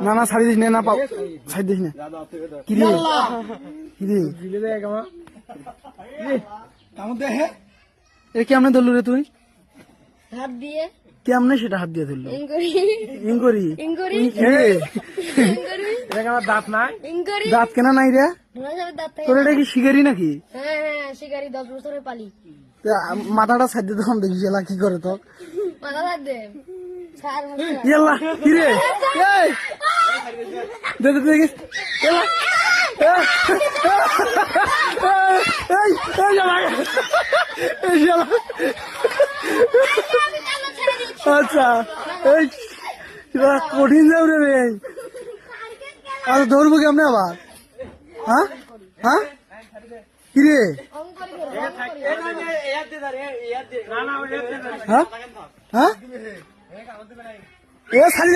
না না ছাড়ি দিস না পাও ছাড়ি দিস না কি রে কি রে এ কেমনে ধরলু রে তুই হাত দিয়ে কেমনে সেটা হাত দিয়ে ধরলো আমার দাঁত নাই দাঁত কেনা নাই রে তোর এটা কি শিকারি নাকি হ্যাঁ শিকারি 10 বছরের পালি মাথাটা ছাড় দিয়ে তখন দেখি এলা কি করে তোর মাথা বাদ দে ইয়াল্লা কি রে দে দে দেখিস আচ্ছা এই কঠিন যাও রে আর ধরবো কেমনে আবার হ্যাঁ হ্যাঁ কি রে হ্যাঁ হ্যাঁ